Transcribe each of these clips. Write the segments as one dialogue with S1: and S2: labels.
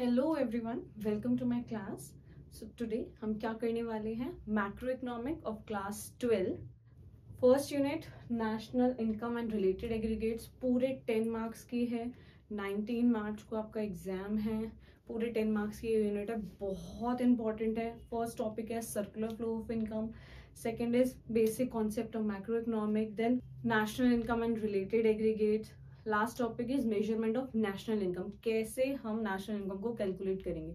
S1: Hello everyone, welcome to my class. So today हम क्या करने वाले हैं, macro economic of class 12 first unit national income and related aggregates. पूरे 10 marks की है। 19 मार्च को आपका एग्जाम है। पूरे 10 मार्क्स की ये यूनिट है, बहुत इंपॉर्टेंट है। फर्स्ट टॉपिक है circular flow of income, second is basic concept of macro economic, then national income and related aggregates. Last topic is measurement of national income, कैसे हम नेशनल इनकम को calculate करेंगे।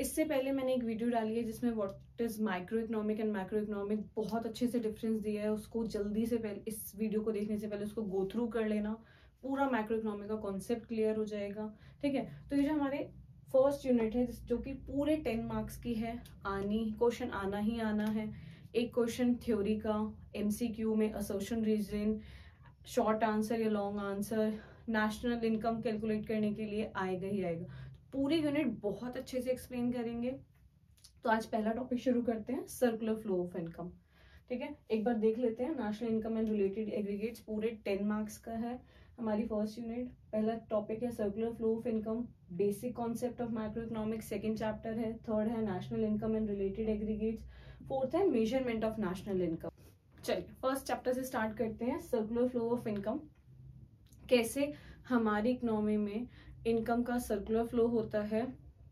S1: इससे पहले मैंने एक वीडियो डाली है जिसमें what is micro economic and macro economic बहुत अच्छे से डिफरेंस दिया है। उसको जल्दी से पहले, इस वीडियो को देखने से पहले उसको गो थ्रू कर लेना, पूरा मैक्रो इकोनॉमिक का कॉन्सेप्ट क्लियर हो जाएगा। ठीक है, तो ये जो हमारे फर्स्ट यूनिट है जो कि पूरे 10 मार्क्स की है, क्वेश्चन आना ही आना है। एक क्वेश्चन थ्योरी का MCQ में असर्शन रीजन, शॉर्ट आंसर या long answer, national income calculate करने के लिए आएगा ही आएगा। पूरी यूनिट बहुत अच्छे से एक्सप्लेन करेंगे। तो आज पहला टॉपिक शुरू करते हैं, सर्कुलर फ्लो ऑफ इनकम। ठीक है, एक बार देख लेते हैं। National income and related aggregates पूरे 10 मार्क्स का है हमारी फर्स्ट यूनिट। पहला टॉपिक है circular flow of income, basic concept of macro economics second chapter है, थर्ड है national income and related aggregates, fourth है मेजरमेंट ऑफ नेशनल इनकम। चलिए फर्स्ट चैप्टर से स्टार्ट करते हैं, सर्कुलर फ्लो ऑफ इनकम। कैसे हमारी इकोनॉमी में इनकम का सर्कुलर फ्लो होता है,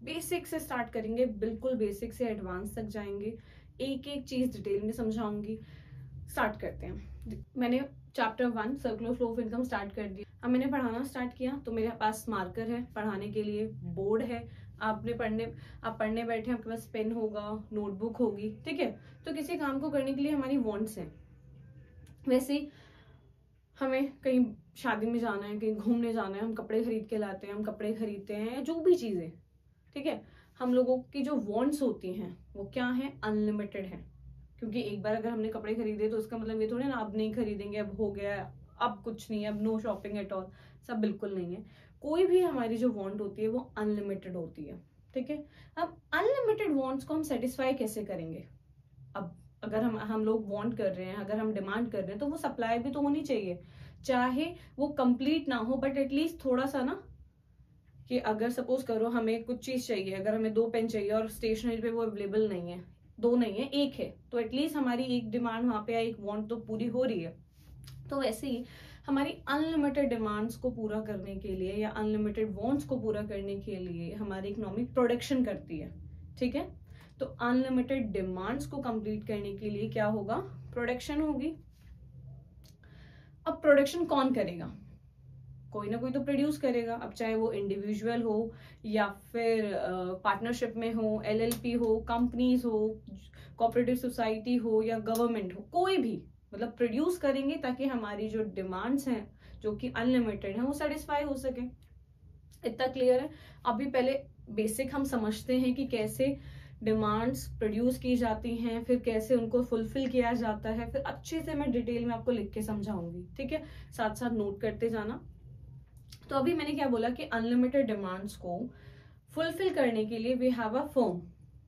S1: बेसिक से स्टार्ट करेंगे, बिल्कुल बेसिक से एडवांस तक जाएंगे, एक एक चीज डिटेल में समझाऊंगी। स्टार्ट करते हैं। मैंने chapter 1 circular flow of income start कर दिया। अब मैंने पढ़ाना स्टार्ट किया तो मेरे पास मार्कर है पढ़ाने के लिए, बोर्ड है, आप पढ़ने बैठे, आपके पास पेन होगा, नोटबुक होगी। ठीक है, तो किसी काम को करने के लिए हमारी वांट्स हैं। वैसे ही हमें कहीं शादी में जाना है, कहीं घूमने जाना है, हम कपड़े खरीद के लाते हैं, हम कपड़े खरीदते हैं, जो भी चीजें। ठीक है, हम लोगों की जो वांट्स होती हैं वो क्या है, अनलिमिटेड है। क्योंकि एक बार अगर हमने कपड़े खरीदे तो उसका मतलब ये थोड़ी ना अब नहीं खरीदेंगे, अब हो गया, अब कुछ नहीं है, अब नो शॉपिंग एट ऑल, सब बिल्कुल नहीं है। कोई भी हमारी जो वांट होती है वो अनलिमिटेड होती है। ठीक है, अब अनलिमिटेड वांट्स को हम सेटिस्फाई कैसे करेंगे। अब अगर हम लोग वांट कर रहे हैं, अगर हम डिमांड कर रहे हैं, तो वो सप्लाई भी तो होनी चाहिए, चाहे वो कंप्लीट ना हो बट एटलीस्ट थोड़ा सा ना। कि अगर सपोज करो हमें कुछ चीज चाहिए, अगर हमें 2 पेन चाहिए और स्टेशनरी पे वो अवेलेबल नहीं है, 2 नहीं है, 1 है, तो एटलीस्ट हमारी एक डिमांड वहां पे या एक वांट तो पूरी हो रही है। तो वैसे ही हमारी अनलिमिटेड डिमांड्स को पूरा करने के लिए या अनलिमिटेड वांट्स को पूरा करने के लिए हमारी इकोनॉमिक प्रोडक्शन करती है। ठीक है, तो अनलिमिटेड डिमांड्स को कंप्लीट करने के लिए क्या होगा, प्रोडक्शन होगी। अब प्रोडक्शन कौन करेगा, कोई ना कोई तो प्रोड्यूस करेगा। अब चाहे वो इंडिविजुअल हो या फिर पार्टनरशिप में हो, LLP हो, कंपनीज हो, कोऑपरेटिव सोसाइटी हो या गवर्नमेंट हो, कोई भी मतलब प्रोड्यूस करेंगे ताकि हमारी जो डिमांड्स हैं जो कि अनलिमिटेड है वो सेटिस्फाई हो सके। इतना क्लियर है। अभी पहले बेसिक हम समझते हैं कि कैसे डिमांड्स प्रोड्यूस की जाती हैं, फिर कैसे उनको फुलफिल किया जाता है, फिर अच्छे से मैं डिटेल में आपको लिख के समझाऊंगी। ठीक है, साथ साथ नोट करते जाना। तो अभी मैंने क्या बोला कि अनलिमिटेड डिमांड्स को फुलफिल करने के लिए वी हैव अ फर्म।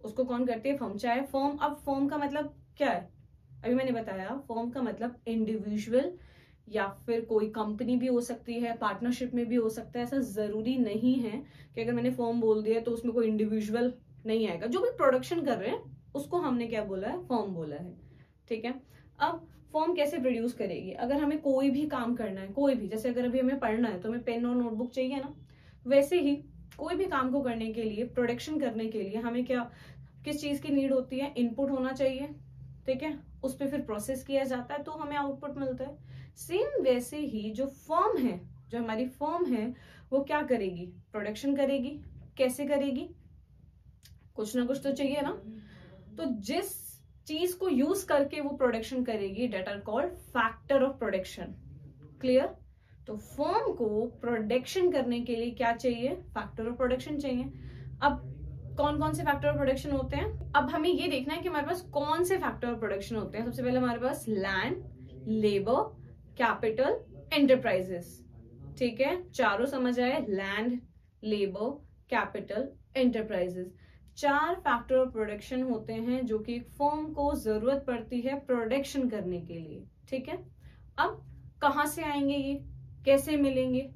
S1: उसको कौन करती है, फर्म। चाहे फर्म, अब फर्म का मतलब क्या है, अभी मैंने बताया, फर्म का मतलब इंडिविजुअल या फिर कोई कंपनी भी हो सकती है, पार्टनरशिप में भी हो सकता है। ऐसा जरूरी नहीं है कि अगर मैंने फर्म बोल दिया तो उसमें कोई इंडिविजुअल नहीं आएगा। जो भी प्रोडक्शन कर रहे हैं उसको हमने क्या बोला है, फर्म बोला है। ठीक है, अब फर्म कैसे प्रोड्यूस करेगी, अगर हमें कोई भी काम करना है, कोई भी, जैसे अगर अभी हमें पढ़ना है तो हमें पेन और नोटबुक चाहिए ना, वैसे ही कोई भी काम को करने के लिए, प्रोडक्शन करने के लिए हमें क्या, किस चीज की नीड होती है, इनपुट होना चाहिए। ठीक है, उस पर फिर प्रोसेस किया जाता है तो हमें आउटपुट मिलता है। सेम वैसे ही जो फर्म है, जो हमारी फर्म है, वो क्या करेगी, प्रोडक्शन करेगी। कैसे करेगी, कुछ ना कुछ तो चाहिए ना। तो जिस चीज को यूज करके वो प्रोडक्शन करेगी, that are called factor of production. Clear. तो फर्म को प्रोडक्शन करने के लिए क्या चाहिए, फैक्टर ऑफ प्रोडक्शन चाहिए। अब कौन कौन से फैक्टर ऑफ प्रोडक्शन होते हैं, अब हमें ये देखना है कि हमारे पास कौन से फैक्टर ऑफ प्रोडक्शन होते हैं। सबसे पहले हमारे पास लैंड, लेबर, कैपिटल, एंटरप्राइजेस। ठीक है, चारों समझ आए, land, labour, capital, enterprises. 4 factor of production होते हैं जो कि एक फर्म को जरूरत पड़ती है प्रोडक्शन करने के लिए। ठीक है, अब कहां से आएंगे ये, कैसे मिलेंगे।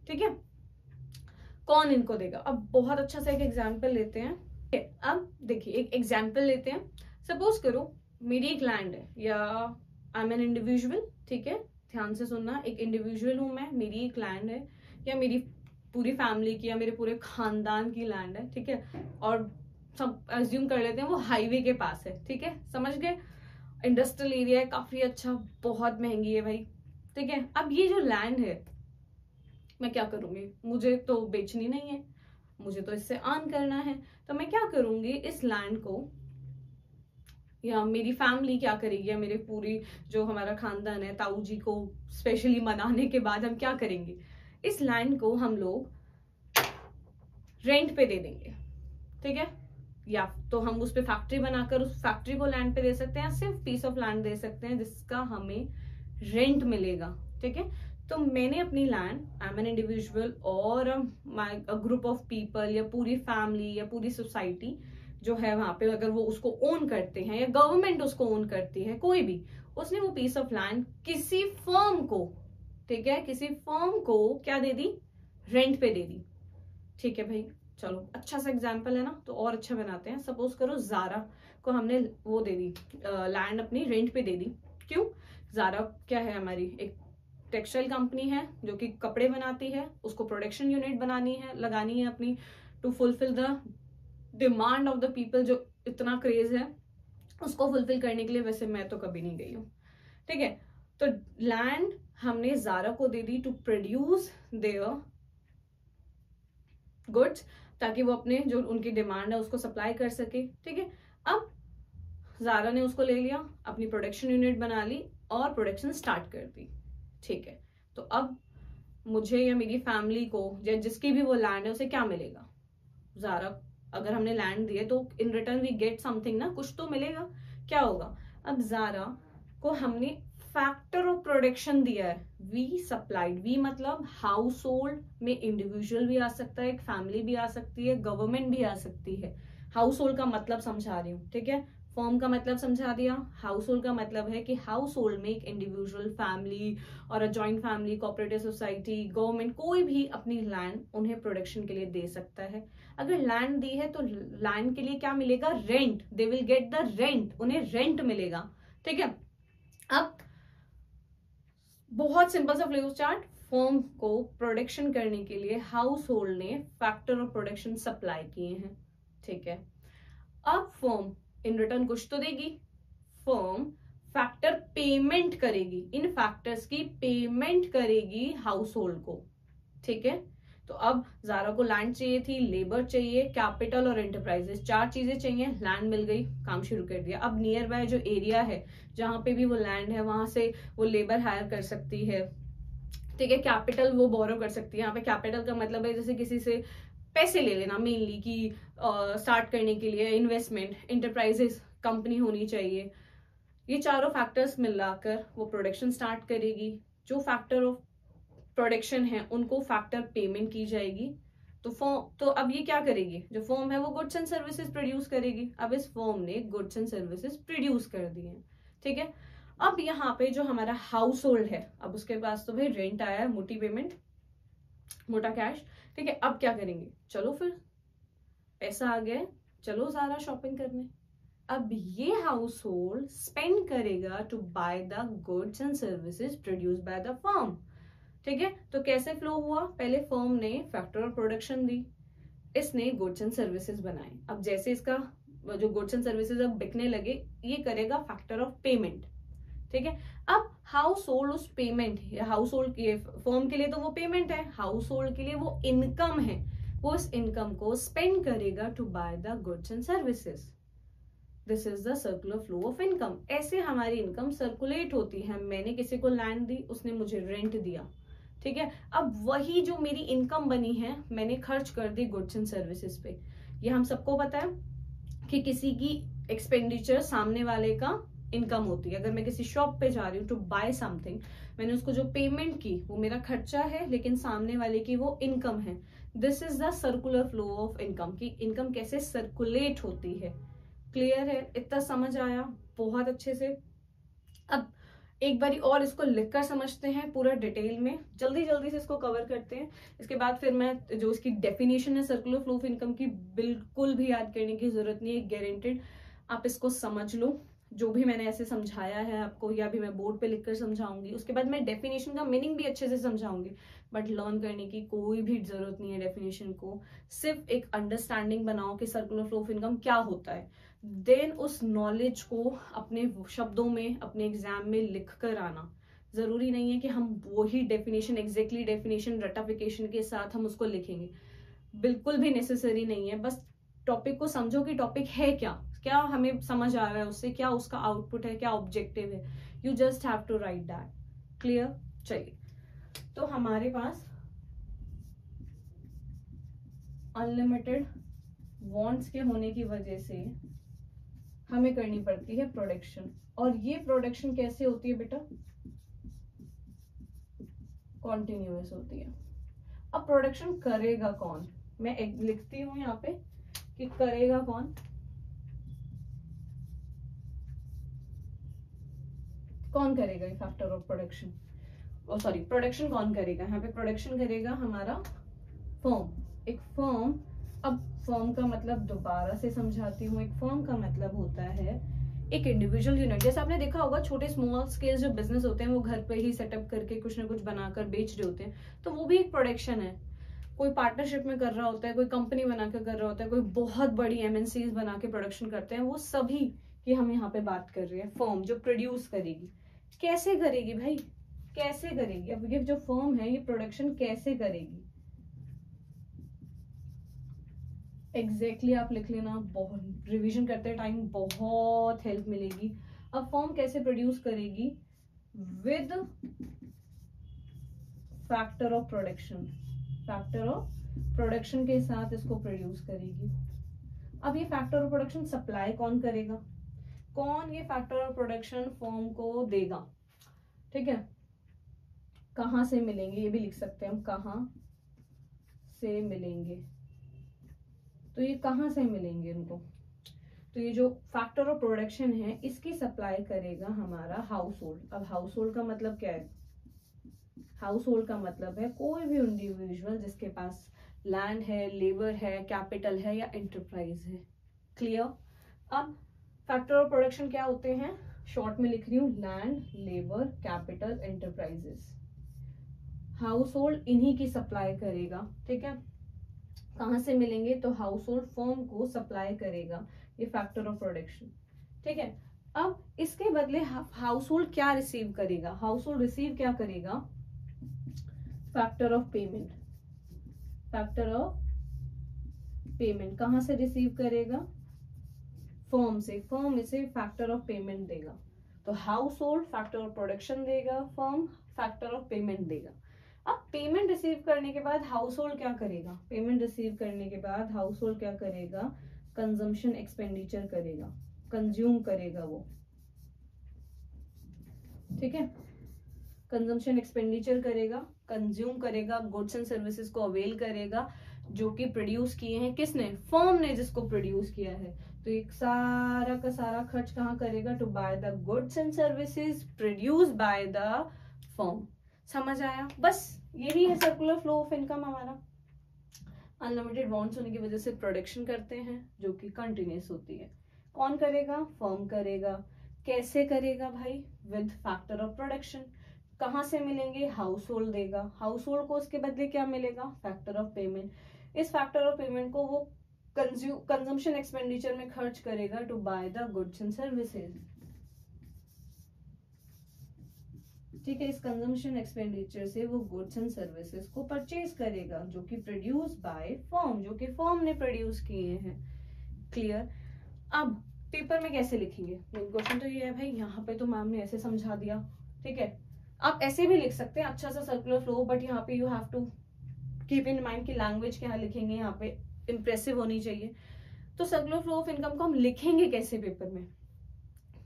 S1: ठीक है, कौन इनको देगा? अब बहुत अच्छा सा एक एग्जाम्पल लेते हैं। अब देखिए एक एग्जाम्पल लेते हैं। सपोज करो मेरी एक लैंड है, या आई एम एन इंडिविजुअल, ठीक है, ध्यान से सुनना, एक इंडिविजुअल हूं मैं, मेरी एक लैंड है, या मेरी पूरी फैमिली की या मेरे पूरे खानदान की लैंड है, ठीक है, और सब अज्यूम कर लेते हैं वो हाईवे के पास है, ठीक है, समझ गए, इंडस्ट्रियल एरिया है, काफी अच्छा, बहुत महंगी है भाई, ठीक है। अब ये जो लैंड है मैं क्या करूंगी, मुझे तो बेचनी नहीं है, मुझे तो इससे अर्न करना है, तो मैं क्या करूंगी, इस लैंड को, या मेरी फैमिली क्या करेगी, या मेरे पूरी जो हमारा खानदान है, ताऊ जी को स्पेशली मनाने के बाद हम क्या करेंगे, इस लैंड को हम लोग रेंट पे दे देंगे, ठीक है, या तो हम उस पे फैक्ट्री बनाकर उस फैक्ट्री को लैंड पे दे सकते हैं, सिर्फ पीस ऑफ लैंड दे सकते हैं जिसका हमें रेंट मिलेगा, ठीक है। तो मैंने अपनी land, I am an individual और माय ग्रुप ऑफ पीपल या पूरी फैमिली या पूरी सोसाइटी जो है वहां पे, अगर वो उसको ओन करते हैं या गवर्नमेंट उसको ओन करती है, कोई भी, उसने वो पीस ऑफ लैंड किसी फर्म को, ठीक है, किसी फर्म को क्या दे दी, रेंट पे दे दी, ठीक है भाई। चलो अच्छा सा एग्जाम्पल है ना, तो और अच्छा बनाते हैं। सपोज करो जारा को हमने वो दे दी, लैंड अपनी रेंट पे दे दी। क्यों? जारा क्या है, हमारी एक टेक्सटाइल कंपनी है जो कि कपड़े बनाती है, उसको प्रोडक्शन यूनिट बनानी है, लगानी है अपनी, to fulfil the demand of the people, जो इतना क्रेज है उसको फुलफिल करने के लिए। वैसे मैं तो कभी नहीं गई हूँ, ठीक है। तो लैंड हमने जारा को दे दी टू प्रोड्यूस देयर गुड्स, ताकि वो अपने जो उनकी डिमांड है उसको सप्लाई कर सके, ठीक है। अब जारा ने उसको ले लिया, अपनी प्रोडक्शन यूनिट बना ली और प्रोडक्शन स्टार्ट कर दी, ठीक है। तो अब मुझे या मेरी फैमिली को या जिसकी भी वो लैंड है उसे क्या मिलेगा, जारा अगर हमने लैंड दिए तो in return we get something ना, कुछ तो मिलेगा। क्या होगा, अब जारा को हमने फैक्टर ऑफ प्रोडक्शन दिया है, वी सप्लाइड, वी मतलब हाउस होल्ड में इंडिविजुअल भी आ सकता है, एक फैमिली भी आ सकती है, गवर्नमेंट भी आ सकती है। हाउस होल्ड का मतलब समझा रही हूँ, ठीक है, फर्म का मतलब समझा दिया, हाउस होल्ड का मतलब है कि हाउस होल्ड में एक इंडिविजुअल, फैमिली और joint family, cooperative society, government, कोई भी अपनी लैंड उन्हें प्रोडक्शन के लिए दे सकता है। अगर लैंड दी है तो लैंड के लिए क्या मिलेगा, rent, they will get the rent, उन्हें रेंट मिलेगा, ठीक है। अब बहुत सिंपल सा फ्लो चार्ट, फर्म को प्रोडक्शन करने के लिए हाउस होल्ड ने फैक्टर ऑफ प्रोडक्शन सप्लाई किए हैं, ठीक है। अब फर्म इन रिटर्न कुछ तो देगी, फर्म फैक्टर पेमेंट करेगी, इन फैक्टर्स की पेमेंट करेगी हाउस होल्ड को, ठीक है। तो अब जारा को लैंड चाहिए थी, लेबर चाहिए, कैपिटल और एंटरप्राइजेस, चार चीजें चाहिए, लैंड मिल गई, काम शुरू कर दिया। अब नियर बाय जो एरिया है जहां पे भी वो लैंड है वहां से वो लेबर हायर कर सकती है, ठीक है, कैपिटल वो बोरो कर सकती है। यहाँ पे कैपिटल का मतलब है जैसे किसी से पैसे ले लेना, मेनली कि स्टार्ट करने के लिए इन्वेस्टमेंट, एंटरप्राइजेस कंपनी होनी चाहिए। ये चारों फैक्टर्स मिलाकर वो प्रोडक्शन स्टार्ट करेगी, जो फैक्टर ऑफ प्रोडक्शन है उनको फैक्टर पेमेंट की जाएगी। तो अब ये क्या करेगी, जो फर्म है वो गुड्स एंड सर्विसेज प्रोड्यूस करेगी। अब इस फर्म ने गुड्स एंड सर्विसेज प्रोड्यूस कर दिए हैं, ठीक है। अब यहाँ पे जो हमारा हाउस होल्ड है, अब उसके पास तो भाई रेंट आया है, मोटी पेमेंट, मोटा कैश, ठीक है। अब क्या करेंगे, चलो फिर पैसा आ गया, चलो जारा शॉपिंग करने। अब ये हाउस होल्ड स्पेंड करेगा to buy the goods and services produce by the firm, ठीक है। तो कैसे फ्लो हुआ, पहले फर्म ने फैक्टर ऑफ प्रोडक्शन दी, इसने गुड्स एंड सर्विसेज बनाए। अब जैसे इसका जो गुड्स एंड सर्विसेज अब बिकने लगे, ये करेगा फैक्टर ऑफ पेमेंट, ठीक है। अब हाउस होल्ड उस पेमेंट, हाउस होल्ड के फर्म के लिए तो वो पेमेंट है, हाउस होल्ड के लिए वो इनकम है, वो इस इनकम को स्पेंड करेगा to buy the goods and services. This is the circular flow of income. ऐसे हमारी इनकम सर्कुलेट होती है। मैंने किसी को लैंड दी, उसने मुझे रेंट दिया, ठीक है। अब वही जो मेरी इनकम बनी है मैंने खर्च कर दी गुड्स एंड सर्विसेज पे। ये हम सबको पता है कि किसी की एक्सपेंडिचर सामने वाले का इनकम होती है। अगर मैं किसी शॉप पे जा रही हूँ टू बाय समथिंग, मैंने उसको जो पेमेंट की वो मेरा खर्चा है, लेकिन सामने वाले की वो इनकम है। This is the circular flow of income, की इनकम कैसे सर्कुलेट होती है। क्लियर है, इतना समझ आया बहुत अच्छे से। अब एक बारी और इसको लिखकर समझते हैं पूरा डिटेल में, जल्दी जल्दी से इसको कवर करते हैं। इसके बाद फिर मैं जो इसकी डेफिनेशन है सर्कुलर फ्लो ऑफ इनकम की, बिल्कुल भी याद करने की जरूरत नहीं है, गारंटेड आप इसको समझ लो जो भी मैंने ऐसे समझाया है आपको, या भी मैं बोर्ड पे लिखकर समझाऊंगी। उसके बाद मैं डेफिनेशन का मीनिंग भी अच्छे से समझाऊंगी, बट लर्न करने की कोई भी जरूरत नहीं है डेफिनेशन को। सिर्फ एक अंडरस्टैंडिंग बनाओ कि सर्कुलर फ्लो ऑफ इनकम क्या होता है, देन उस नॉलेज को अपने शब्दों में अपने एग्जाम में लिख कर आना। जरूरी नहीं है कि हम वही डेफिनेशन, एग्जैक्टली डेफिनेशन रटाफिकेशन के साथ हम उसको लिखेंगे, बिल्कुल भी नेसेसरी नहीं है। बस टॉपिक को समझो कि टॉपिक है क्या, क्या हमें समझ आ रहा है उससे, क्या उसका आउटपुट है, क्या ऑब्जेक्टिव है। You just have to write that. Clear? चलिए, तो हमारे पास अनलिमिटेड वांट्स के होने की वजह से हमें करनी पड़ती है प्रोडक्शन। और ये प्रोडक्शन कैसे होती है बेटा? कॉन्टिन्यूअस होती है। अब प्रोडक्शन करेगा कौन? मैं लिखती हूं यहाँ पे कि करेगा कौन। कौन करेगा ये factor of production? Sorry, production कौन करेगा? यहाँ पे प्रोडक्शन करेगा हमारा फर्म, एक फर्म। अब फर्म का मतलब दोबारा से समझाती हूँ, एक फर्म का मतलब होता है एक इंडिविजुअल यूनिट। जैसे आपने देखा होगा छोटे स्मॉल स्केल जो बिजनेस होते हैं वो घर पे ही सेटअप करके कुछ ना कुछ बनाकर बेच रहे होते हैं, तो वो भी एक प्रोडक्शन है। कोई पार्टनरशिप में कर रहा होता है, कोई कंपनी बनाकर कर रहा होता है, कोई बहुत बड़ी एमएनसीज बना के प्रोडक्शन करते हैं, वो सभी की हम यहाँ पे बात कर रहे हैं। फर्म जो प्रोड्यूस करेगी, कैसे करेगी भाई? कैसे करेगी? अब ये जो फर्म है ये प्रोडक्शन कैसे करेगी? एग्जैक्टली आप लिख लेना, बहुत रिवीजन करते टाइम बहुत हेल्प मिलेगी। अब फर्म कैसे प्रोड्यूस करेगी? With factor of production, factor of production के साथ इसको प्रोड्यूस करेगी। अब ये फैक्टर ऑफ प्रोडक्शन सप्लाई कौन करेगा? कौन ये फैक्टर ऑफ प्रोडक्शन फर्म को देगा? ठीक है, कहां से मिलेंगे ये भी लिख सकते हैं हम, कहां से मिलेंगे। तो ये कहां से मिलेंगे इनको? तो ये जो फैक्टर ऑफ प्रोडक्शन है इसकी सप्लाई करेगा हमारा हाउस होल्ड। अब हाउस होल्ड का मतलब क्या है? हाउस होल्ड का मतलब है कोई भी इंडिविजुअल जिसके पास लैंड है, लेबर है, कैपिटल है या एंटरप्राइज है। क्लियर? अब फैक्टर ऑफ प्रोडक्शन क्या होते हैं? शॉर्ट में लिख रही हूँ, land, labour, capital, enterprises. House hold इन्हीं की सप्लाई करेगा। ठीक है, कहां से मिलेंगे? तो हाउस होल्ड फर्म को सप्लाई करेगा ये फैक्टर ऑफ प्रोडक्शन। ठीक है, अब इसके बदले हाउस होल्ड क्या रिसीव करेगा? हाउस होल्ड रिसीव क्या करेगा? Factor of payment. Factor of payment कहां से रिसीव करेगा? फर्म से। फर्म इसे फैक्टर ऑफ पेमेंट देगा। तो house hold factor of production देगा, फर्म फैक्टर ऑफ पेमेंट देगा। अब पेमेंट रिसीव करने के बाद हाउस होल्ड क्या करेगा? पेमेंट रिसीव करने के बाद हाउस होल्ड क्या करेगा? कंजम्पशन एक्सपेंडिचर करेगा, कंज्यूम करेगा वो। ठीक है, कंजम्पशन एक्सपेंडिचर करेगा, कंज्यूम करेगा, गुड्स एंड सर्विसेज को अवेल करेगा जो कि प्रोड्यूस किए हैं किसने? फर्म ने, जिसको प्रोड्यूस किया है। तो एक सारा का सारा खर्च कहाँ करेगा? To buy the goods and services produce by the firm. समझ आया? बस यही है सर्कुलर फ्लो ऑफ इनकम हमारा। अनलिमिटेड वांट्स होने की वजह से प्रोडक्शन करते हैं जो कि कंटिन्यूस होती है। कौन करेगा? फर्म करेगा। कैसे करेगा भाई? With factor of production. कहां से मिलेंगे? हाउस होल्ड देगा। हाउस होल्ड को उसके बदले क्या मिलेगा? Factor of payment. इस फैक्टर ऑफ पेमेंट को वो कंजम्पशन एक्सपेंडिचर में खर्च करेगा to buy the goods and services. ठीक है, इस कंजम्पशन एक्सपेंडिचर से वो गुड्स एंड सर्विसेज को परचेज करेगा जो कि प्रोड्यूस बाय फर्म, जो कि फर्म ने प्रोड्यूस किए हैं। क्लियर? अब पेपर में कैसे लिखेंगे? क्वेश्चन तो ये है भाई, यहाँ पे तो मैम ने ऐसे समझा दिया। ठीक है, आप ऐसे भी लिख सकते हैं, अच्छा सा सर्कुलर फ्लो, बट यहाँ पे you have to keep in mind की लैंग्वेज क्या लिखेंगे, यहाँ पे इंप्रेसिव होनी चाहिए। तो सर्कुलर फ्लो ऑफ इनकम को हम लिखेंगे कैसे पेपर में?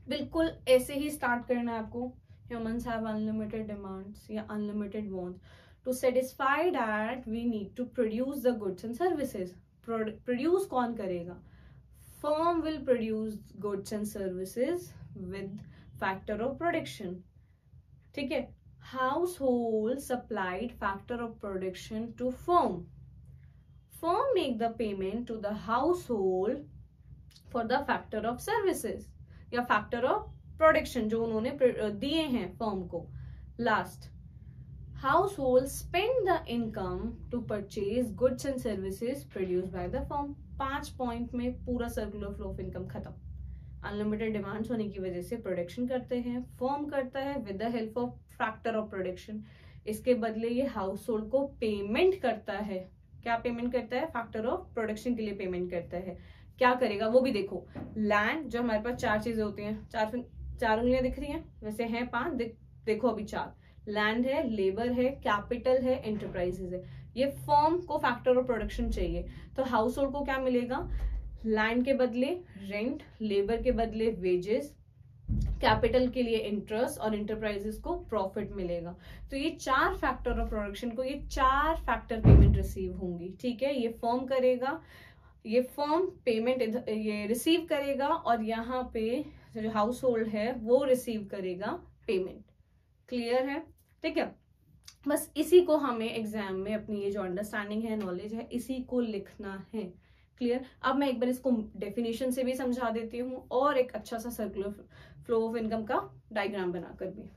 S1: बिल्कुल ऐसे ही स्टार्ट करना है आपको। Humans have unlimited demands या unlimited wants. To satisfy that, we need to produce the goods and services. Produce कौन करेगा? Firm will produce goods and services with factor of production. ठीक है, household supplied factor of production to firm, firm make the payment to the household for the factor of services या factor of production जो उन्होंने दिए हैं firm को। Last, households spend the income to purchase goods and services produced by the firm। 5 point में पूरा circular flow of income खत्म। Unlimited demands होने की वजह से प्रोडक्शन करते हैं, फर्म करता है with the help of factor of production. इसके बदले ये हाउस होल्ड को पेमेंट करता है। क्या पेमेंट करता है? फैक्टर ऑफ प्रोडक्शन के लिए पेमेंट करता है। क्या करेगा वो भी देखो। लैंड, जो हमारे पास 4 चीजें होती हैं, 4 उंगलियां दिख रही हैं, वैसे हैं 5, देखो अभी 4। लैंड है, लेबर है, कैपिटल है, एंटरप्राइजेस है। ये फर्म को फैक्टर ऑफ प्रोडक्शन चाहिए, तो हाउस होल्ड को क्या मिलेगा? लैंड के बदले रेंट, लेबर के बदले वेजेस, कैपिटल के लिए इंटरेस्ट और एंटरप्राइजेस को प्रॉफिट मिलेगा। तो ये 4 फैक्टर ऑफ प्रोडक्शन को ये 4 फैक्टर पेमेंट रिसीव होंगी। ठीक है, ये फर्म करेगा, ये फर्म पेमेंट ये रिसीव करेगा और यहाँ पे जो हाउस होल्ड है वो रिसीव करेगा पेमेंट। क्लियर है? ठीक है, बस इसी को हमें एग्जाम में अपनी ये जो अंडरस्टैंडिंग है, नॉलेज है, इसी को लिखना है। क्लियर? अब मैं एक बार इसको डेफिनेशन से भी समझा देती हूँ और एक अच्छा सा सर्कुलर फ्लो ऑफ इनकम का डायग्राम बनाकर भी।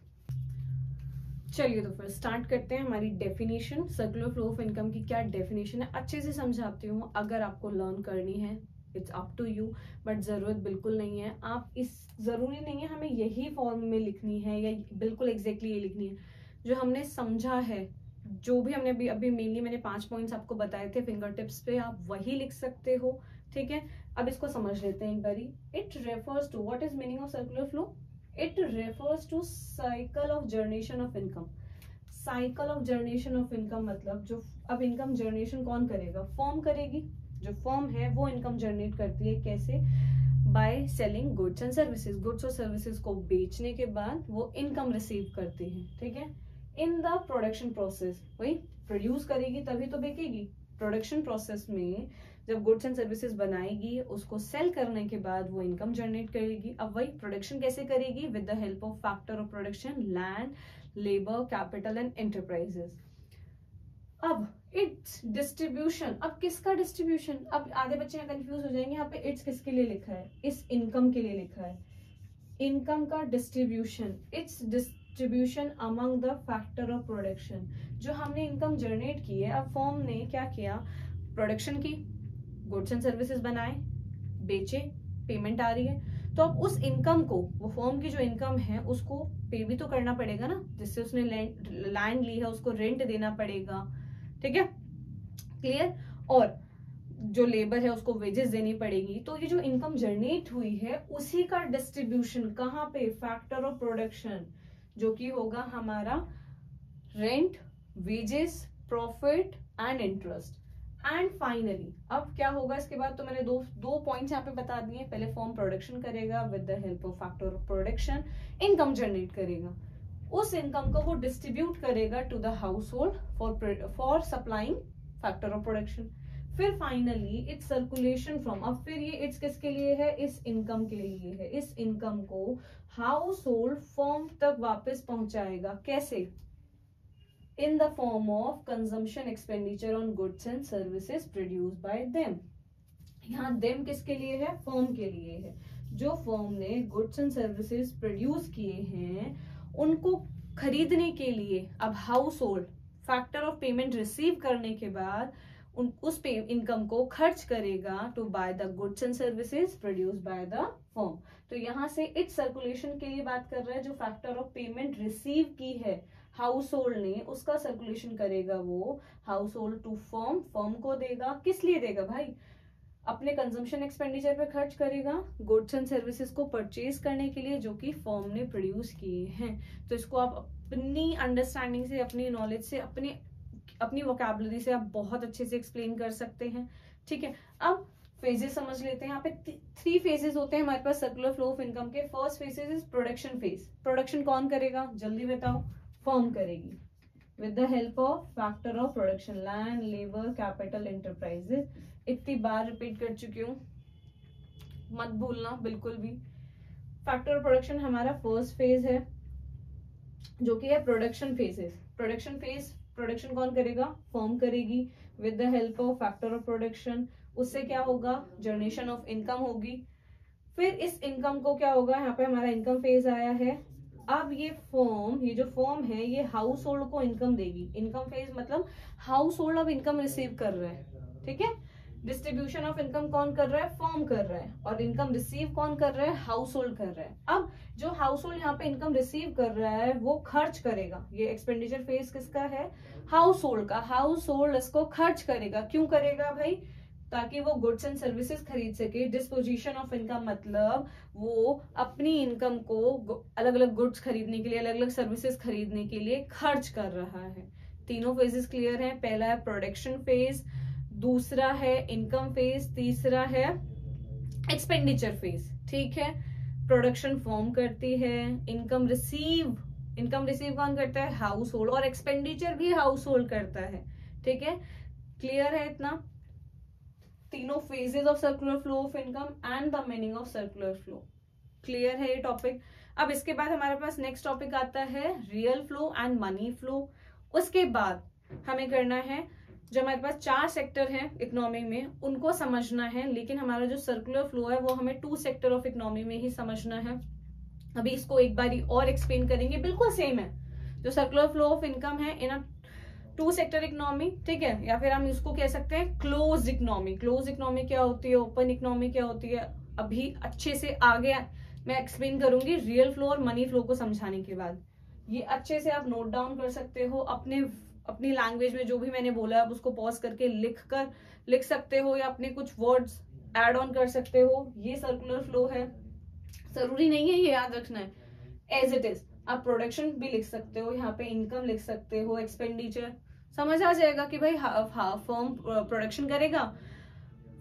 S1: चलिए तो फिर स्टार्ट करते हैं हमारी definition. Circular flow of income की क्या डेफिनेशन है अच्छे से समझाती हूँ। अगर आपको लर्न करनी है it's up to you, but जरूरत बिल्कुल नहीं है। आप इस जरूरी नहीं है हमें यही फॉर्म में लिखनी है या बिल्कुल एग्जैक्टली ये लिखनी है। जो हमने समझा है, जो भी हमने अभी मेनली मैंने 5 पॉइंट्स आपको बताए थे फिंगर टिप्स पे, आप वही लिख सकते हो। ठीक है, अब इसको समझ लेते हैं एक बारी। It refers to, what is meaning of circular flow? It refers to cycle of generation of income. Cycle of generation of income मतलब जो अब इनकम जनरेशन कौन करेगा? फर्म करेगी। जो फर्म है वो इनकम जनरेट करती है। कैसे? By selling goods and services. Goods और सर्विसेज को बेचने के बाद वो इनकम रिसीव करती है। ठीक है, इन द प्रोडक्शन प्रोसेस, वही प्रोड्यूस करेगी तभी तो बेचेगी। प्रोडक्शन प्रोसेस में जब गुड्स एंड सर्विसेज बनाएगी, उसको सेल करने के बाद वो इनकम जनरेट करेगी। अब वही प्रोडक्शन कैसे करेगी? With the help of factor of production, land, labour, capital and enterprises. अब इट्स डिस्ट्रीब्यूशन, अब किसका डिस्ट्रीब्यूशन? अब आधे बच्चे कंफ्यूज हो जाएंगे, यहाँ पे इट्स किसके लिए लिखा है? इस इनकम के लिए लिखा है। इनकम का distribution, it's distribution among the factor of production. जो हमने इनकम जनरेट की है, अब फर्म ने क्या किया? प्रोडक्शन की, गुड्स एंड सर्विसेज बनाए, बेचे, पेमेंट आ रही है। तो अब उस इनकम को, वो फर्म की जो इनकम है उसको पे भी तो करना पड़ेगा ना। जिससे उसने लैंड ली है उसको रेंट देना पड़ेगा। ठीक है, क्लियर? और जो लेबर है उसको वेजेस देनी पड़ेगी। तो ये जो इनकम जनरेट हुई है उसी का डिस्ट्रीब्यूशन कहाँ पे? फैक्टर ऑफ प्रोडक्शन, जो कि होगा हमारा rent, wages, profit and interest. And finally अब क्या होगा इसके बाद? तो मैंने दो पॉइंट्स यहाँ पे बता दिए। पहले फर्म प्रोडक्शन करेगा, with the help of factor of production income generate करेगा। उस इनकम को वो डिस्ट्रीब्यूट करेगा to the household for supplying factor of production. फिर फाइनली इट्स सर्कुलेशन फ्रॉम, अब फिर ये इट्स किसके लिए है? इस इनकम के लिए है। इस इनकम को हाउस होल्ड फर्म तक वापस पहुंचाएगा। कैसे? In the form of consumption expenditure on goods and services produced bye them. यहाँ देम किसके लिए है? फर्म के लिए है। जो फर्म ने गुड्स एंड सर्विसेज प्रोड्यूस किए हैं उनको खरीदने के लिए अब household factor of payment receive करने के बाद उस इनकम को खर्च करेगा to buy the goods and services produced by the firm. तो यहाँ से इट सर्कुलेशन के लिए बात कर रहा है। जो फैक्टर ऑफ पेमेंट रिसीव की है हाउस होल्ड ने, उसका सर्कुलेशन करेगा वो household to firm. Firm को देगा, किस लिए देगा भाई? अपने कंजम्पशन एक्सपेंडिचर पे खर्च करेगा गुड्स एंड सर्विसेज को परचेज करने के लिए जो कि फर्म ने प्रोड्यूस किए हैं। तो इसको आप अपनी अंडरस्टैंडिंग से, अपनी नॉलेज से, अपनी वोकैबुलरी से आप बहुत अच्छे से एक्सप्लेन कर सकते हैं। ठीक है, अब फेजेस समझ लेते हैं। यहाँ पे 3 फेजेस होते हैं हमारे पास सर्कुलर फ्लो ऑफ इनकम के। First phases is production phase. Production कौन करेगा? जल्दी बताओ। फर्म करेगी with the help of factor of production, land, labour, capital, enterprises. इतनी बार रिपीट कर चुकी हूँ, मत भूलना बिल्कुल भी। फैक्टर ऑफ प्रोडक्शन हमारा फर्स्ट फेज है। जो कि है production phases. Production phase, production कौन करेगा? फर्म करेगी with the help of factor of production. उससे क्या होगा? जनरेशन ऑफ इनकम होगी। फिर इस इनकम को क्या होगा? यहाँ पे हमारा इनकम फेज आया है। अब ये जो फर्म है ये हाउस होल्ड को इनकम देगी। इनकम फेज मतलब हाउस होल्ड अब इनकम रिसीव कर रहे हैं, ठीक है। डिस्ट्रीब्यूशन ऑफ इनकम कौन कर रहा है? फर्म कर रहा है। और इनकम रिसीव कौन कर रहा है? हाउस होल्ड कर रहा है। अब जो हाउस होल्ड यहाँ पे इनकम रिसीव कर रहा है वो खर्च करेगा। ये एक्सपेंडिचर फेज किसका है? हाउस होल्ड का। हाउस होल्ड इसको खर्च करेगा। क्यों करेगा भाई? ताकि वो गुड्स एंड सर्विसेज खरीद सके। डिस्पोजिशन ऑफ इनकम मतलब वो अपनी इनकम को अलग अलग गुड्स खरीदने के लिए, अलग अलग सर्विसेज खरीदने के लिए खर्च कर रहा है। तीनों फेजेस क्लियर हैं। पहला है प्रोडक्शन फेज, दूसरा है इनकम फेज, तीसरा है एक्सपेंडिचर फेज, ठीक है। प्रोडक्शन फॉर्म करती है, इनकम रिसीव कौन करता है? Household. और एक्सपेंडिचर भी हाउस होल्ड करता है, ठीक है। क्लियर है इतना? तीनों phases of circular flow of income and the meaning of circular flow. Clear है ये टॉपिक? अब इसके बाद हमारे पास नेक्स्ट टॉपिक आता है real flow and money flow. उसके बाद हमें करना है, जो हमारे पास 4 सेक्टर हैं इकोनॉमी में उनको समझना है, लेकिन हमारा जो सर्कुलर फ्लो है वो हमें 2 सेक्टर ऑफ इकोनॉमी में ही समझना है। अभी इसको एक बारी और एक्सप्लेन करेंगे। बिल्कुल सेम है जो सर्कुलर फ्लो ऑफ इनकम है इन 2 सेक्टर इकोनॉमी, ठीक है। या फिर हम इसको कह सकते हैं क्लोज इकोनॉमी। क्लोज इकोनॉमी क्या होती है, ओपन इकोनॉमी क्या होती है, अभी अच्छे से आगे मैं एक्सप्लेन करूंगी रियल फ्लो और मनी फ्लो को समझाने के बाद। ये अच्छे से आप नोट डाउन कर सकते हो अपनी लैंग्वेज में। जो भी मैंने बोला आप उसको पॉज करके लिख सकते हो, या अपने कुछ वर्ड्स ऐड ऑन कर सकते हो। ये सर्कुलर फ्लो है। जरूरी नहीं है ये याद रखना है, एज इट इज। आप प्रोडक्शन भी लिख सकते हो, यहाँ पे इनकम लिख सकते हो, एक्सपेंडिचर। समझ आ जाएगा कि भाई फर्म प्रोडक्शन करेगा,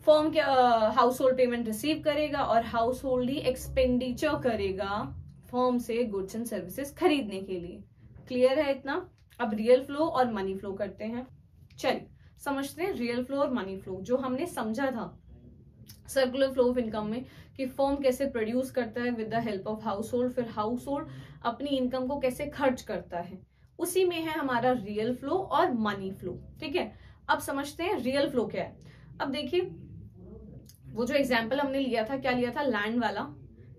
S1: फर्म क्या हाउस होल्ड पेमेंट रिसीव करेगा, और हाउस होल्ड ही एक्सपेंडिचर करेगा फर्म से गुड्स एंड सर्विसेज खरीदने के लिए। क्लियर है इतना? अब रियल फ्लो और मनी फ्लो करते हैं। चलिए समझते हैं रियल फ्लो और मनी फ्लो। जो हमने समझा था सर्कुलर फ्लो ऑफ इनकम में कि फर्म कैसे प्रोड्यूस करता है with the help of house hold, फिर हाउस होल्ड अपनी इनकम को कैसे खर्च करता है, उसी में है हमारा रियल फ्लो और मनी फ्लो, ठीक है। अब समझते हैं रियल फ्लो क्या है। अब देखिए वो जो एग्जाम्पल हमने लिया था, क्या लिया था? लैंड वाला,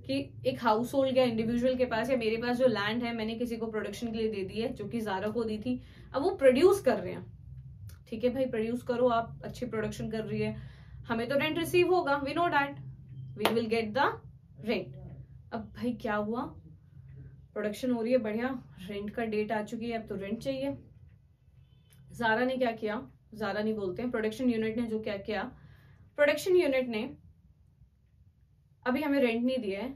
S1: कि एक हाउस होल्ड या इंडिविजुअल के पास या मेरे पास जो लैंड है मैंने किसी को प्रोडक्शन के लिए दे दी है, जो कि ज़ारा को दी थी। अब वो प्रोड्यूस कर रहे हैं, ठीक है भाई प्रोड्यूस करो, आप अच्छी प्रोडक्शन कर रही है, हमें तो रेंट रिसीव होगा, we know that, we will get the rent. अब भाई क्या हुआ? प्रोडक्शन हो रही है बढ़िया, रेंट का डेट आ चुकी है, अब तो रेंट चाहिए। ज़ारा ने क्या किया? ज़ारा नहीं बोलते हैं, प्रोडक्शन यूनिट ने जो क्या किया, प्रोडक्शन यूनिट ने अभी हमें रेंट नहीं दिया है।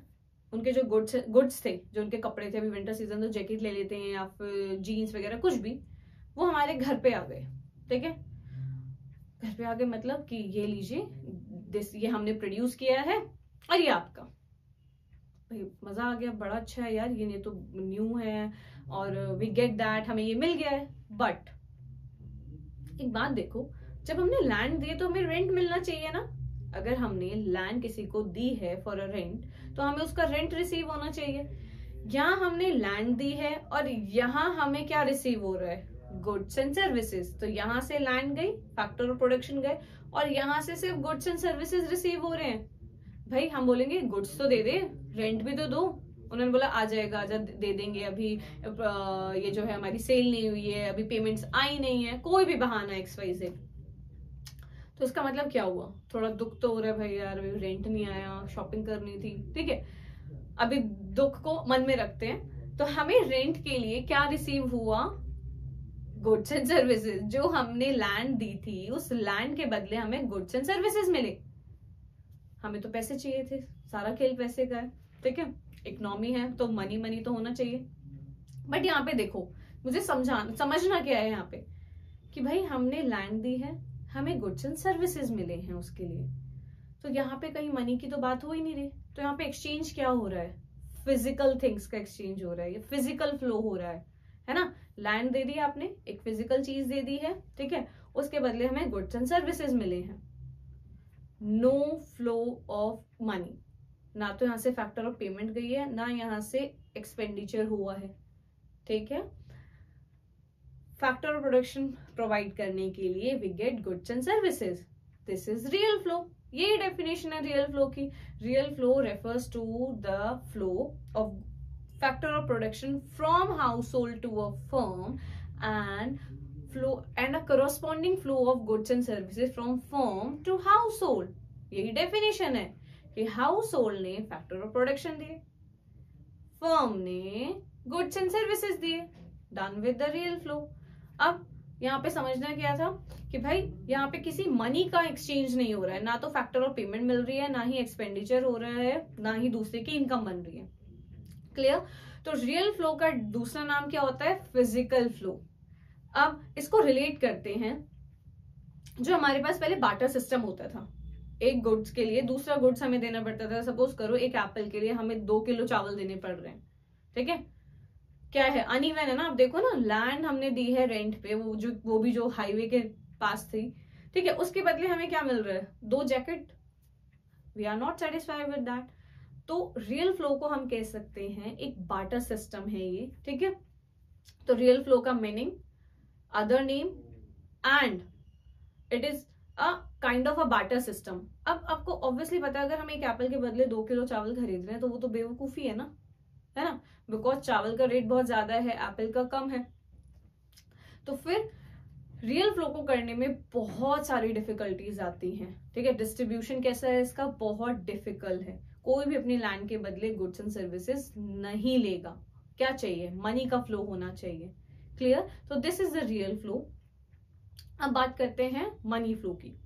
S1: उनके जो गुड्स थे, जो उनके कपड़े थे, अभी विंटर सीजन तो जैकेट ले लेते हैं या फिर जीन्स वगैरह कुछ भी, वो हमारे घर पे आ गए, ठीक है। घर पे आ गए मतलब कि ये लीजिए, ये हमने प्रोड्यूस किया है और ये आपका। भाई मजा आ गया, बड़ा अच्छा है यार, ये तो न्यू है और वी गेट दैट, हमें ये मिल गया है। बट एक बात देखो, जब हमने लैंड दी तो हमें रेंट मिलना चाहिए ना। अगर हमने लैंड किसी को दी है फॉर अ रेंट तो हमें उसका रेंट रिसीव होना चाहिए। यहाँ हमने लैंड दी है और यहाँ हमें क्या रिसीव हो रहा है? Goods and services. तो यहाँ से लैंड गई, फैक्टर ऑफ प्रोडक्शन गए, और यहाँ से सिर्फ गुड्स एंड सर्विसेज रिसीव हो रहे हैं। भाई हम बोलेंगे गुड्स तो दे दे, रेंट भी तो दो। उन्होंने बोला आ जाएगा, आजा दे देंगे, अभी ये जो है हमारी सेल नहीं हुई है, अभी पेमेंट्स आई नहीं है, कोई भी बहाना XYZ। तो इसका मतलब क्या हुआ? थोड़ा दुख तो हो रहा है भाई यार, अभी रेंट नहीं आया, शॉपिंग करनी थी, ठीक है। अभी दुख को मन में रखते हैं। तो हमें रेंट के लिए क्या रिसीव हुआ? Goods and services. जो हमने लैंड दी थी उस लैंड के बदले हमें गुड्स एंड सर्विसेज मिले। हमें तो पैसे चाहिए थे, सारा खेल पैसे का है, ठीक है। इकोनॉमी है तो मनी तो होना चाहिए। बट यहाँ पे देखो, मुझे समझना क्या है यहाँ पे, कि भाई हमने लैंड दी है, हमें गुड्स एंड सर्विसेज मिले हैं उसके लिए। तो यहाँ पे कहीं मनी की तो बात हो ही नहीं रही। तो यहाँ पे एक्सचेंज क्या हो रहा है? फिजिकल थिंग्स का एक्सचेंज हो रहा है, ये फिजिकल फ्लो हो रहा है ना। लैंड दे दी आपने, एक फिजिकल चीज दे दी है, ठीक है, उसके बदले हमें गुड्स एंड सर्विसेज मिले हैं। नो फ्लो ऑफ मनी, ना तो यहाँ से फैक्टर ऑफ पेमेंट गई है, ना यहाँ से एक्सपेंडिचर हुआ है, ठीक है। फैक्टर ऑफ प्रोडक्शन प्रोवाइड करने के लिए we get goods and services, this is real flow. यही डेफिनेशन है रियल फ्लो की। Real flow refers to the flow of factor of production from household to a firm and flow and a corresponding flow of goods and services from firm to household. यही definition है कि household ने factor of production दिए, firm ने goods and services दिए, done with the real flow. अब यहाँ पे समझना क्या था कि भाई यहाँ पे किसी मनी का एक्सचेंज नहीं हो रहा है, ना तो फैक्टर ऑफ पेमेंट मिल रही है, ना ही एक्सपेंडिचर हो रहा है, ना ही दूसरे की इनकम बन रही है। क्लियर? तो रियल फ्लो का दूसरा नाम क्या होता है? Physical flow. अब इसको रिलेट करते हैं, जो हमारे पास पहले बार्टर सिस्टम होता था, एक गुड्स के लिए दूसरा गुड्स हमें देना पड़ता था। सपोज करो एक एप्पल के लिए हमें 2 किलो चावल देने पड़ रहे हैं, ठीक है। क्या है, अनइवन है ना। अब देखो ना, लैंड हमने दी है रेंट पे, वो भी जो हाईवे के पास थी, ठीक है, उसके बदले हमें क्या मिल रहा है? 2 jacket. We are not satisfied with that. तो रियल फ्लो को हम कह सकते हैं एक बार्टर सिस्टम है ये, ठीक है। तो रियल फ्लो का meaning, other name, and it is a kind of a barter system. अब आपको ऑब्वियसली पता है, अगर हम एक एप्पल के बदले 2 किलो चावल खरीद रहे हैं तो वो तो बेवकूफी है ना, है ना, बिकॉज चावल का रेट बहुत ज्यादा है, एप्पल का कम है। तो फिर रियल फ्लो को करने में बहुत सारी डिफिकल्टीज आती हैं, ठीक है। डिस्ट्रीब्यूशन कैसा है इसका? बहुत डिफिकल्ट है। कोई भी अपनी लैंड के बदले गुड्स एंड सर्विसेज नहीं लेगा। क्या चाहिए? मनी का फ्लो होना चाहिए। क्लियर? तो this is the real flow. अब बात करते हैं मनी फ्लो की।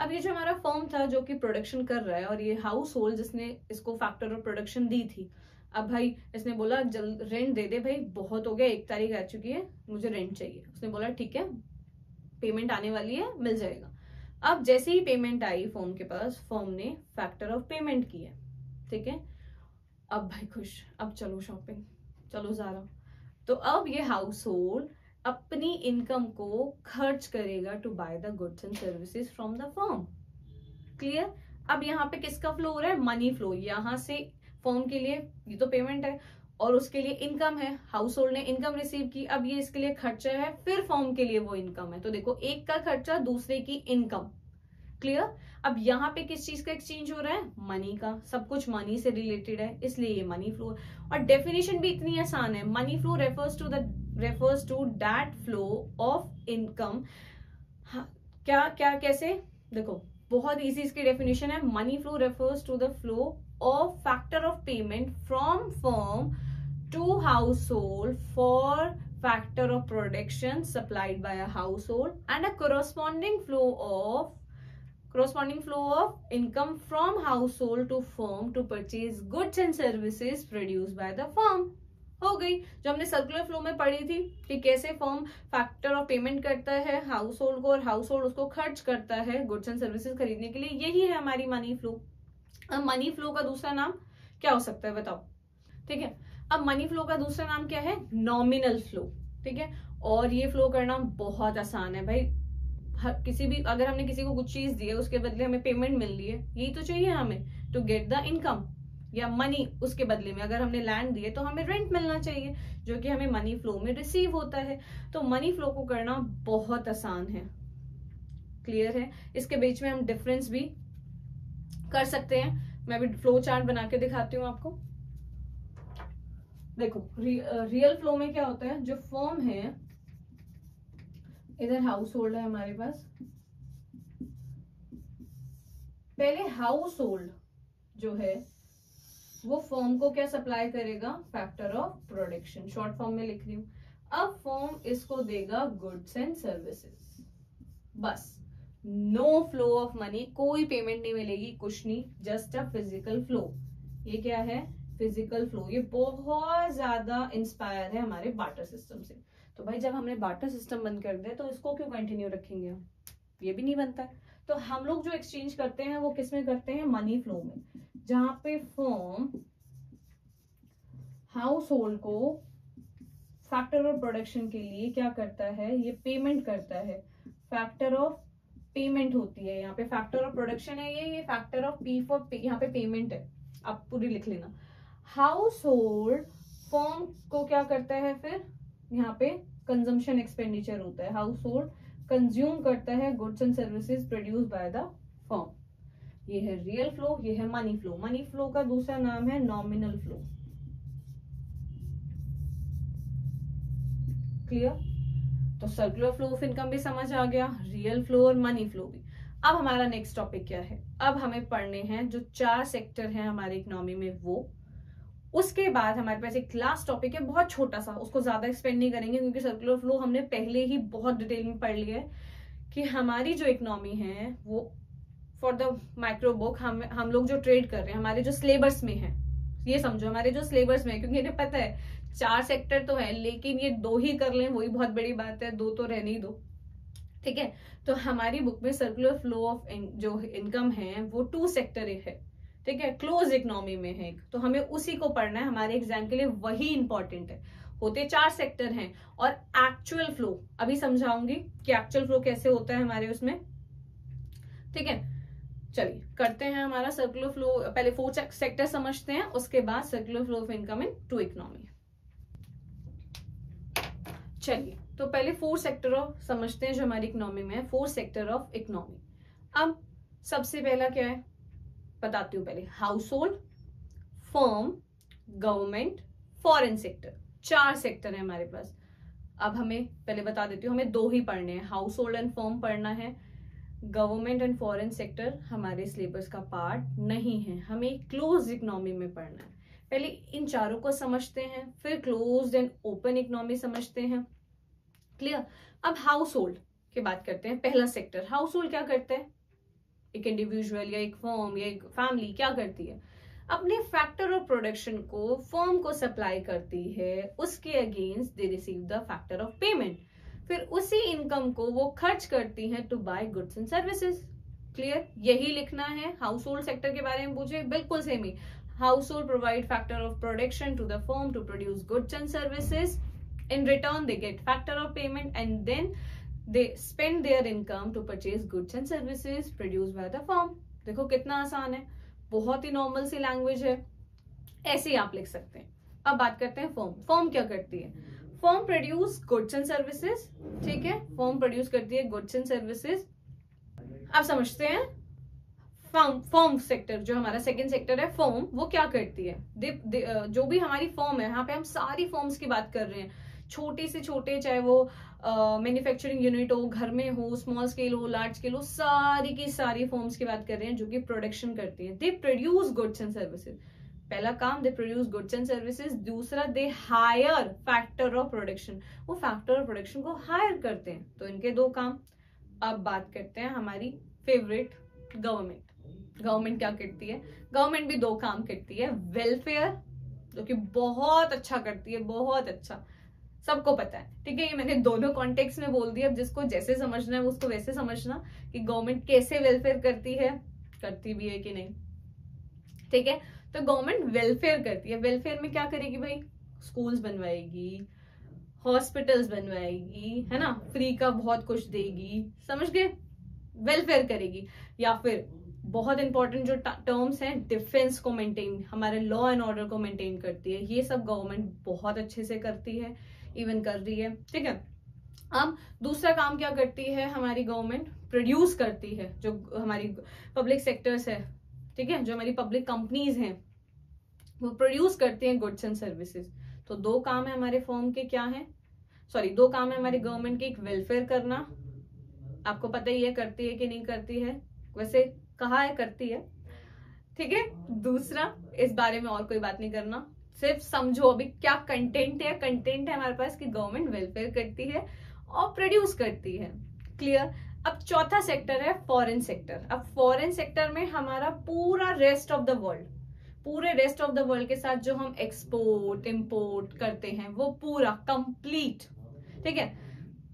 S1: अब ये जो हमारा फर्म था जो कि प्रोडक्शन कर रहा है, और ये हाउस होल्ड जिसने इसको फैक्टर ऑफ प्रोडक्शन दी थी, अब भाई इसने बोला जल्द रेंट दे दे भाई, बहुत हो गया, 1 तारीख आ चुकी है, मुझे रेंट चाहिए। उसने बोला ठीक है, पेमेंट आने वाली है, मिल जाएगा। अब जैसे ही पेमेंट आई फर्म के पास, फर्म ने फैक्टर ऑफ पेमेंट की है, ठीक है। अब भाई खुश, अब चलो शॉपिंग, चलो ज़ारा। तो अब ये हाउस होल्ड अपनी इनकम को खर्च करेगा to buy the goods and services from the firm. Clear? अब यहाँ पे किसका फ्लो हो रहा है? Money flow. यहाँ से फर्म के लिए ये तो पेमेंट है और उसके लिए इनकम है, हाउस होल्ड ने इनकम रिसीव की, अब ये इसके लिए खर्चा है, फिर फर्म के लिए वो इनकम है। तो देखो, एक का खर्चा, दूसरे की इनकम। क्लियर? अब यहाँ पे किस चीज का एक्सचेंज हो रहा है? मनी का। सब कुछ मनी से रिलेटेड है, इसलिए ये मनी फ्लो। और डेफिनेशन भी इतनी आसान है, money flow refers to that flow of income. क्या क्या कैसे? देखो, बहुत इजी इसकी डेफिनेशन है। Money flow refers to the flow of factor of payment from firm to household for factor of production supplied by a household and a corresponding flow of income from household to firm to purchase goods and services produced by the firm। हो गई। जो हमने circular flow में पढ़ी थी कि कैसे firm factor of payment करता है हाउस होल्ड को, और हाउस होल्ड उसको खर्च करता है गुड्स एंड सर्विसेज खरीदने के लिए, यही है हमारी मनी फ्लो। अब मनी फ्लो का दूसरा नाम क्या हो सकता है बताओ? ठीक है, अब मनी फ्लो का दूसरा नाम क्या है? Nominal flow. ठीक है, और ये फ्लो करना बहुत आसान है भाई। किसी भी, अगर हमने किसी को कुछ चीज दी है, उसके बदले हमें पेमेंट मिल रही है, यही तो चाहिए हमें, टू गेट द इनकम, या मनी। उसके बदले में अगर हमने लैंड दी है तो हमें रेंट मिलना चाहिए, जो कि हमें मनी फ्लो में रिसीव होता है। तो मनी फ्लो को करना बहुत आसान है। क्लियर है? इसके बीच में हम डिफरेंस भी कर सकते हैं। मैं भी फ्लो चार्ट बना के दिखाती हूँ आपको। देखो, रियल फ्लो में क्या होता है? जो फर्म है, इधर हाउस होल्ड है हमारे पास, पहले हाउस होल्ड जो है वो फर्म को क्या सप्लाई करेगा? Factor of production, short form में लिख रही हूं। अब फर्म इसको देगा गुड्स एंड सर्विसेज, बस। नो फ्लो ऑफ मनी, कोई पेमेंट नहीं मिलेगी, कुछ नहीं, जस्ट अ फिजिकल फ्लो। ये क्या है? Physical flow. ये बहुत ज्यादा इंस्पायर है हमारे बार्टर सिस्टम से। तो भाई जब हमने बार्टर सिस्टम बंद कर दिया तो इसको क्यों कंटिन्यू रखेंगे हम? ये भी नहीं बनता है। तो हम लोग जो एक्सचेंज करते हैं वो किस में करते हैं? मनी फ्लो में, जहां पे फर्म हाउस होल्ड को फैक्टर ऑफ प्रोडक्शन के लिए क्या करता है? ये पेमेंट करता है। फैक्टर ऑफ पेमेंट होती है यहाँ पे, फैक्टर ऑफ प्रोडक्शन है ये फैक्टर ऑफ पी फॉर यहाँ पे पेमेंट है, आप पूरी लिख लेना। हाउस होल्ड फर्म को क्या करता है? फिर यहाँ पे कंजम्पशन एक्सपेंडिचर होता है, हाउस होल्ड कंज्यूम करता है goods and services produce by the firm. ये है रियल फ्लो, ये है मनी फ्लो। मनी फ्लो का दूसरा नाम है नॉमिनल फ्लो। क्लियर? तो सर्कुलर फ्लो ऑफ इनकम भी समझ आ गया, रियल फ्लो और मनी फ्लो भी। अब हमारा नेक्स्ट टॉपिक क्या है? अब हमें पढ़ने हैं जो 4 सेक्टर हैं हमारे इकोनॉमी में वो। उसके बाद हमारे पास एक लास्ट टॉपिक है बहुत छोटा सा, उसको ज्यादा एक्सपेंड नहीं करेंगे क्योंकि सर्कुलर फ्लो हमने पहले ही बहुत डिटेल में पढ़ लिया है कि हमारी जो इकोनॉमी है वो फॉर द माइक्रो बुक हम लोग जो ट्रेड कर रहे हैं हमारे जो सिलेबस में है, ये समझो हमारे जो सिलेबस में है, क्योंकि इन्हें पता है 4 सेक्टर तो है लेकिन ये 2 ही कर लें वही बहुत बड़ी बात है, 2 तो रहने ही दो। ठीक है, तो हमारी बुक में सर्कुलर फ्लो ऑफ जो इनकम है वो 2 सेक्टर है। ठीक है, क्लोज इकोनॉमी में है एक, तो हमें उसी को पढ़ना है, हमारे एग्जाम के लिए वही इंपॉर्टेंट है। होते 4 सेक्टर हैं और एक्चुअल फ्लो अभी समझाऊंगी कि एक्चुअल फ्लो कैसे होता है हमारे उसमें। ठीक है, चलिए करते हैं हमारा सर्कुलर फ्लो। पहले 4 सेक्टर समझते हैं, उसके बाद circular flow of income in 2 economy. चलिए, तो पहले 4 सेक्टर ऑफ समझते हैं जो हमारी इकोनॉमी में है, 4 सेक्टर ऑफ इकोनॉमी। अब सबसे पहला क्या है बताती हूँ पहले, house hold, firm, government, foreign sector. 4 sector है हमारे पास। अब हमें पहले बता देती हूँ, हमें 2 ही पढ़ने हैं, हाउस होल्ड एंड फर्म पढ़ना है। गवर्नमेंट एंड फॉरेन सेक्टर हमारे सिलेबस का पार्ट नहीं है, हमें क्लोज इकोनॉमी में पढ़ना है। पहले इन चारों को समझते हैं, फिर क्लोज एंड ओपन इकोनॉमी समझते हैं। क्लियर? अब हाउस होल्ड की बात करते हैं। पहला सेक्टर, हाउस होल्ड क्या करता है? एक इंडिविजुअल या एक फर्म या एक फैमिली क्या करती है? अपने फैक्टर ऑफ प्रोडक्शन को फर्म को सप्लाई करती है, उसके against they receive the factor of payment, फिर उसी इनकम को वो खर्च करती है to buy goods and services. Clear? यही लिखना है। हाउस होल्ड सेक्टर के बारे में पूछे बिल्कुल सेम ही, household provide factor of production to the firm to produce goods and services, in return they get factor of payment and then they spend their income to purchase goods and services produced by the firm। देखो कितना आसान है, बहुत ही normal सी language है, ऐसे ही आप लिख सकते हैं। अब बात करते हैं फर्म। फर्म क्या करती है? Firm produce goods and services. ठीक है, फर्म प्रोड्यूस करती है गुड्स एंड सर्विसेज। अब समझते हैं फर्म सेक्टर, जो हमारा सेकंड सेक्टर है फर्म, वो क्या करती है? जो भी हमारी फर्म है, यहाँ पे हम सारी फर्म्स की बात कर रहे हैं, छोटे से छोटे, चाहे वो मैन्युफैक्चरिंग यूनिट हो, घर में हो, स्मॉल स्केल हो, लार्ज स्केल हो, सारी की सारी फर्म्स की बात कर रहे हैं जो कि प्रोडक्शन करती है। They produce goods and services. पहला काम, they produce goods and services. दूसरा, they hire factor of production, वो फैक्टर ऑफ प्रोडक्शन को हायर करते हैं। तो इनके 2 काम। अब बात करते हैं हमारी फेवरेट गवर्नमेंट। गवर्नमेंट क्या करती है? गवर्नमेंट भी 2 काम करती है, वेलफेयर जो कि बहुत अच्छा करती है, बहुत अच्छा, सबको पता है। ठीक है, ये मैंने दोनों कॉन्टेक्स्ट में बोल दिया, अब जिसको जैसे समझना है उसको वैसे समझना कि गवर्नमेंट कैसे वेलफेयर करती है, करती भी है कि नहीं। ठीक है, तो गवर्नमेंट वेलफेयर करती है। वेलफेयर में क्या करेगी भाई? स्कूल्स बनवाएगी, हॉस्पिटल्स बनवाएगी, है ना, फ्री का बहुत कुछ देगी, समझ गए? वेलफेयर करेगी। या फिर बहुत इंपॉर्टेंट जो टर्म्स हैं, डिफेंस को मेंटेन, हमारे लॉ एंड ऑर्डर को मेंटेन करती है, ये सब गवर्नमेंट बहुत अच्छे से करती है, इवन कर रही है। ठीक है, अब दूसरा काम क्या करती है हमारी गवर्नमेंट? प्रोड्यूस करती है, जो हमारी पब्लिक सेक्टर्स है, ठीक है, जो हमारी पब्लिक कंपनीज हैं, वो प्रोड्यूस करती हैं गुड्स एंड सर्विसेज। तो 2 काम है हमारे फर्म के, क्या है? 2 काम है हमारी गवर्नमेंट के, एक वेलफेयर करना, आपको पता ही है करती है कि नहीं करती है, वैसे कहा है करती है। ठीक है, दूसरा, इस बारे में और कोई बात नहीं करना, सिर्फ समझो अभी क्या कंटेंट है। कंटेंट है हमारे पास कि गवर्नमेंट वेलफेयर करती है और प्रोड्यूस करती है। क्लियर? अब चौथा सेक्टर है फॉरेन सेक्टर। अब फॉरेन सेक्टर में हमारा पूरा रेस्ट ऑफ द वर्ल्ड, पूरे रेस्ट ऑफ द वर्ल्ड के साथ जो हम एक्सपोर्ट इंपोर्ट करते हैं वो पूरा कंप्लीट। ठीक है,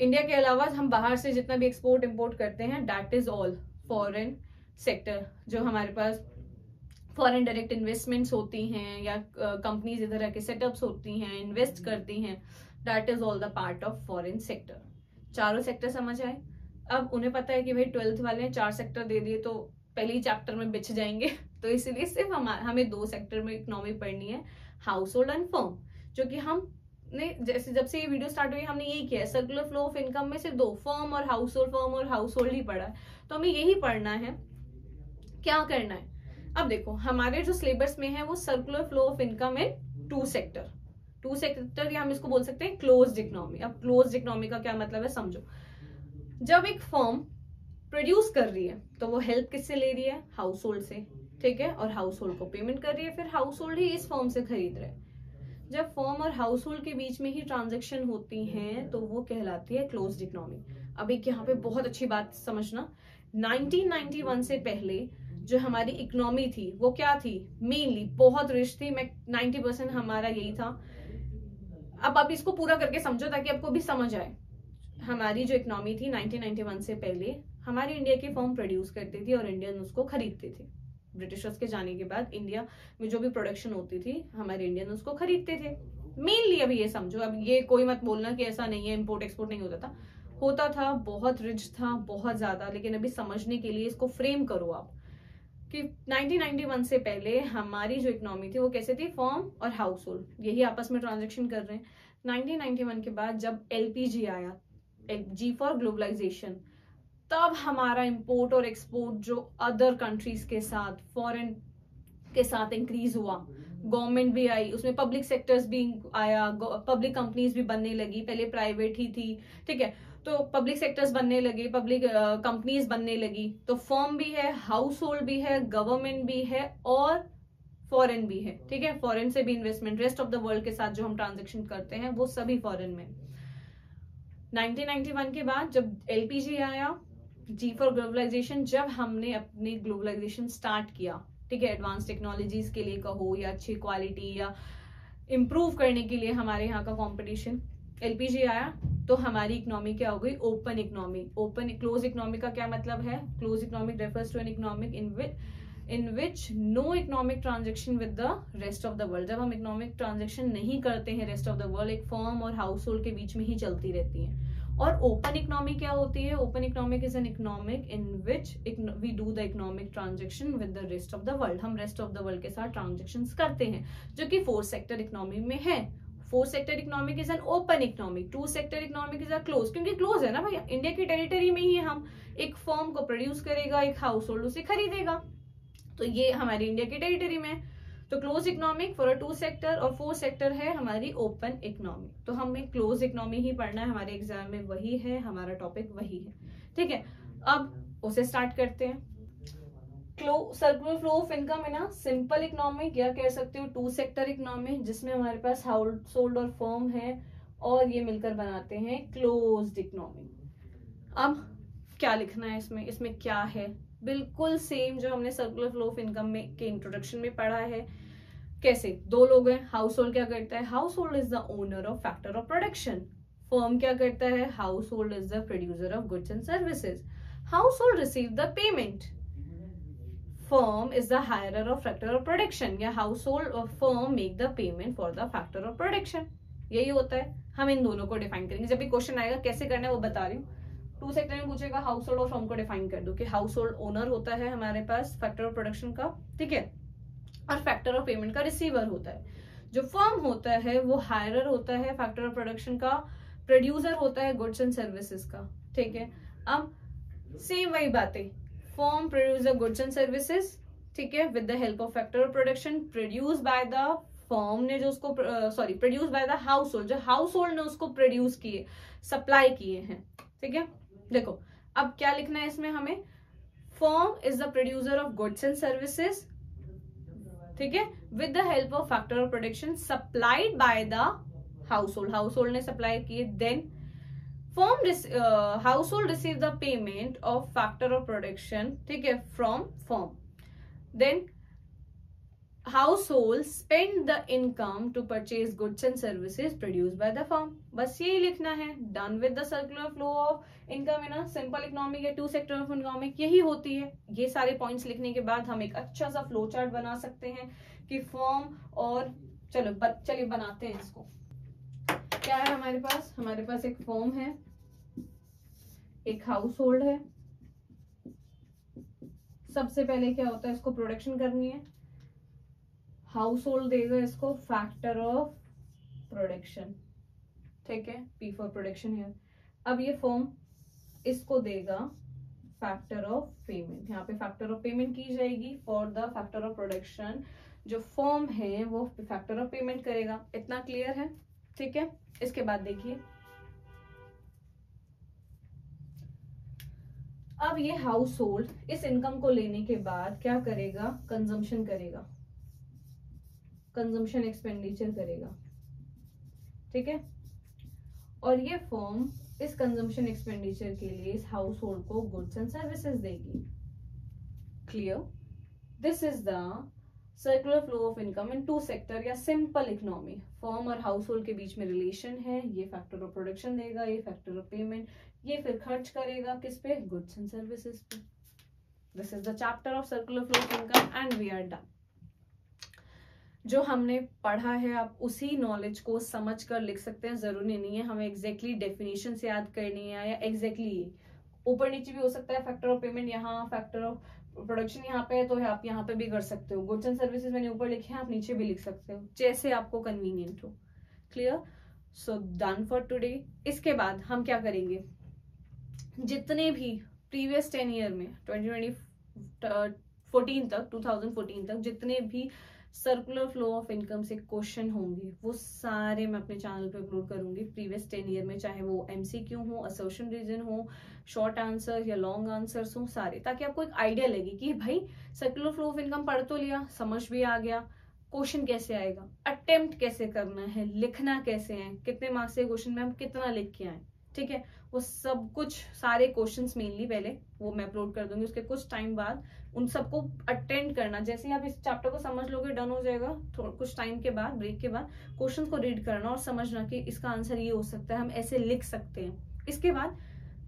S1: इंडिया के अलावा हम बाहर से जितना भी एक्सपोर्ट इंपोर्ट करते हैं, that is all foreign sector. जो हमारे पास फॉरेन डायरेक्ट इन्वेस्टमेंट्स होती हैं या कंपनीज इधर आके सेटअप्स होती हैं, इन्वेस्ट करती हैं, that is all the part of foreign sector. चारों सेक्टर समझ आए? अब उन्हें पता है कि भाई 12th वाले हैं, 4 सेक्टर दे दिए तो पहले ही चैप्टर में बिछ जाएंगे, तो इसलिए सिर्फ हमें 2 सेक्टर में इकोनॉमी पढ़नी है, हाउस होल्ड एंड फर्म, जो कि हम हमने जैसे जब से ये वीडियो स्टार्ट हुई हमने यही किया है, सर्कुलर फ्लो ऑफ इनकम में सिर्फ 2 फर्म और हाउस होल्ड ही पढ़ा है, तो हमें यही पढ़ना है। क्या करना है, अब देखो हमारे जो सिलेबस में है वो circular flow of income in 2 sector या हम इसको बोल सकते हैं क्लोज्ड इकोनॉमी। अब क्लोज्ड इकोनॉमी का क्या मतलब है समझो, जब एक फर्म प्रोड्यूस कर रही है तो वो हेल्प किससे ले रही है, हाउस होल्ड से, ठीक है, और हाउस होल्ड को पेमेंट कर रही है, फिर हाउस होल्ड ही इस फर्म से खरीद रहे हैं। जब फर्म और हाउस होल्ड के बीच में ही ट्रांजेक्शन होती हैं तो वो कहलाती है क्लोज्ड इकोनॉमी। अब एक यहाँ पे बहुत अच्छी बात समझना, 1991 से पहले जो हमारी इकोनॉमी थी वो क्या थी, मेनली बहुत रिच थी, 90% हमारा यही था। अब इसको पूरा करके समझो ताकि आपको भी समझ आए। हमारी जो इकोनॉमी थी 1991 से पहले हमारी इंडिया की फर्म प्रोड्यूस करती थी और इंडियन उसको खरीदते थे। ब्रिटिशर्स के जाने के बाद इंडिया में जो भी प्रोडक्शन होती थी हमारे इंडियन उसको खरीदते थे मेनली। अभी ये समझो, अब ये कोई मत बोलना कि ऐसा नहीं है, इंपोर्ट एक्सपोर्ट नहीं होता था, बहुत रिच था, बहुत ज्यादा। लेकिन अभी समझने के लिए इसको फ्रेम करो आप कि 1991 से पहले हमारी जो इकोनॉमी थी वो कैसे थी, फर्म और हाउस होल्ड यही आपस में ट्रांजेक्शन कर रहे हैं। 1991 के बाद जब एलपीजी आया, जी फॉर ग्लोबलाइजेशन, तब हमारा इंपोर्ट और एक्सपोर्ट जो अदर कंट्रीज के साथ, फॉरेन के साथ इंक्रीज हुआ। गवर्नमेंट भी आई उसमें, पब्लिक सेक्टर्स भी आया, पब्लिक कंपनीज भी बनने लगी, पहले प्राइवेट ही थी, ठीक है, तो पब्लिक सेक्टर्स बनने लगे, पब्लिक कंपनीज बनने लगी, तो फर्म भी है, हाउस होल्ड भी है, गवर्नमेंट भी है और फॉरेन भी है, ठीक है, फॉरेन से भी investment, rest of the world के साथ जो हम ट्रांजेक्शन करते हैं वो सभी फॉरेन में। 1991 के बाद जब एलपीजी आया, जी फॉर ग्लोबलाइजेशन, जब हमने अपनी ग्लोबलाइजेशन स्टार्ट किया, ठीक है, एडवांस टेक्नोलॉजीज के लिए कहो या अच्छी क्वालिटी या इम्प्रूव करने के लिए हमारे यहाँ का कंपटीशन, एलपीजी आया तो हमारी इकोनॉमी क्या हो गई, open economy. Open close economy का क्या मतलब है, close economic refers to an economic in which no economic transaction with the rest of the world. जब हम इकोनॉमिक ट्रांजेक्शन नहीं करते हैं रेस्ट ऑफ द वर्ल्ड, एक फर्म और हाउस होल्ड के बीच में ही चलती रहती है। और ओपन इकोनॉमी क्या होती है, open economic is an economic in which we do the economic transaction with the rest of the world. हम रेस्ट ऑफ द वर्ल्ड के साथ ट्रांजेक्शन करते हैं, जो कि 4 सेक्टर इकोनॉमी में है। 4 sector economic is an open economic, 2 sector economic is a close, क्योंकि क्लोज है ना भाई, इंडिया की टेरिटरी में ही हम, एक फर्म को प्रोड्यूस करेगा, एक हाउस होल्ड उसे खरीदेगा, तो ये हमारी इंडिया की टेरिटरी में। तो क्लोज इकोनॉमिक फॉर 2 सेक्टर, और 4 सेक्टर है हमारी ओपन इकोनॉमी। तो हमें क्लोज इकोनॉमी ही पढ़ना है, हमारे एग्जाम में वही है, हमारा टॉपिक वही है, ठीक है। अब उसे स्टार्ट करते हैं। सर्कुलर फ्लो ऑफ इनकम है ना, सिंपल इकोनॉमी या कह सकते हो 2 सेक्टर इकोनॉमी, जिसमें हमारे पास हाउस होल्ड और फर्म है और ये मिलकर बनाते हैं क्लोज्ड इकोनॉमी। अब क्या लिखना है इसमें, इसमें क्या है, बिल्कुल सेम जो हमने सर्कुलर फ्लो ऑफ इनकम में के इंट्रोडक्शन में पढ़ा है। कैसे, 2 लोग हैं, हाउस होल्ड क्या करता है, household is the owner of factor of production. Firm क्या करता है, household is the producer of goods and services. Household receive the payment, firm is the hirer of factor of production, या household और firm make the payment for the factor of production. यही होता है, हम इन दोनों को define करेंगे। जब भी क्वेश्चन आएगा कैसे करना है वो बता रही हूँ। 2 सेक्टर में पूछेगा, हाउस होल्ड और फर्म को डिफाइन कर दो कि हाउस होल्ड ओनर होता है हमारे पास फैक्टर ऑफ प्रोडक्शन का, ठीक है, और फैक्टर ऑफ पेमेंट का रिसीवर होता है। जो फर्म होता है वो हायरर होता है फैक्टर ऑफ प्रोडक्शन का, प्रोड्यूसर होता है गुड्स एंड सर्विसेज का, ठीक है। अब सेम वही बातें, firm producer goods and services, ठीक है, with the help of factor of production, produce by the firm ने जो उसको produce by the house hold, जो हाउस होल्ड ने उसको प्रोड्यूस किए, सप्लाई किए हैं, ठीक है। देखो अब क्या लिखना है इसमें हमें, firm is the producer of goods and services, ठीक है, with the help of factor of production supplied by the household, household ने सप्लाई किए। Then firm household receive the payment of factor of production, ठीक है, from firm. Then household spend the income to purchase goods and services produced by the firm। बस यही लिखना है, done with the circular flow of income है ना, simple economic या 2 sector of economic यही होती है। ये सारे पॉइंट्स लिखने के बाद हम एक अच्छा सा फ्लो चार्ट बना सकते हैं कि फर्म और चलिए बनाते हैं इसको। क्या है हमारे पास एक फर्म है, एक हाउस होल्ड है। सबसे पहले क्या होता है, इसको प्रोडक्शन करनी है, हाउस होल्ड देगा इसको फैक्टर ऑफ प्रोडक्शन, ठीक है, P फॉर प्रोडक्शन है। अब ये फर्म इसको देगा फैक्टर ऑफ पेमेंट, यहाँ पे फैक्टर ऑफ पेमेंट की जाएगी for the factor of production, जो फर्म है वो फैक्टर ऑफ पेमेंट करेगा। इतना क्लियर है, ठीक है। इसके बाद देखिए, अब ये हाउस होल्ड इस इनकम को लेने के बाद क्या करेगा, कंजम्पशन करेगा, कंजम्पशन एक्सपेंडिचर करेगा, ठीक है। और ये फर्म इस कंजम्पशन एक्सपेंडिचर के लिए इस हाउस होल्ड को गुड्स एंड सर्विसेज देगी। Clear? This is the circular flow of income in two sector या सिंपल इकोनॉमी। फर्म और हाउस होल्ड के बीच में रिलेशन है, ये फैक्टर ऑफ प्रोडक्शन देगा, ये फैक्टर ऑफ पेमेंट, ये फिर खर्च करेगा किस पे, गुड्स एंड सर्विसेज पे। This is the chapter of circular flow of income and we are done. जो हमने पढ़ा है आप उसी नॉलेज को समझ कर लिख सकते हैं, जरूरी नहीं है हमें एग्जैक्टली डेफिनेशन से याद करनी है या एग्जैक्टली ऊपर नीचे भी हो सकता है। फैक्टर ऑफ पेमेंट यहाँ, फैक्टर ऑफ प्रोडक्शन यहाँ पे है तो आप यहाँ पे भी कर सकते हो। गुड्स एंड सर्विसेज मैंने ऊपर लिखे हैं, आप नीचे भी लिख सकते हो, जैसे आपको कन्वीनियंट हो। Clear? So done for today. इसके बाद हम क्या करेंगे, जितने भी प्रीवियस 10 ईयर में 2014 तक जितने भी सर्कुलर फ्लो ऑफ इनकम से क्वेश्चन होंगे वो सारे मैं अपने चैनल पे अपलोड करूंगी प्रीवियस 10 ईयर में, चाहे वो MCQ हो, असर्शन रीजन हो, शॉर्ट आंसर या लॉन्ग आंसर्स हो, सारे, ताकि आपको एक आइडिया लगे कि भाई सर्कुलर फ्लो ऑफ इनकम पढ़ तो लिया, समझ भी आ गया, क्वेश्चन कैसे आएगा, अटेम्प्ट कैसे करना है, लिखना कैसे है, कितने मार्क्स से क्वेश्चन में हम कितना लिख के आए, ठीक है। वो सब कुछ सारे क्वेश्चंस मेनली पहले वो मैं अपलोड कर दूंगी, उसके कुछ टाइम बाद उन सबको अटेंड करना। जैसे ही आप इस चैप्टर को समझ लोगे डन हो जाएगा, कुछ टाइम के बाद, ब्रेक के बाद क्वेश्चंस को रीड करना और समझना कि इसका आंसर ये हो सकता है, हम ऐसे लिख सकते हैं। इसके बाद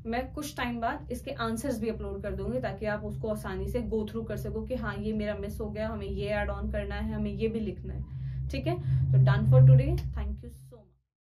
S1: मैं कुछ टाइम बाद इसके आंसर्स भी अपलोड कर दूंगी ताकि आप उसको आसानी से गो थ्रू कर सको कि हाँ ये मेरा मिस हो गया, हमें ये ऐड ऑन करना है, हमें ये भी लिखना है, ठीक है। तो डन फॉर टुडे।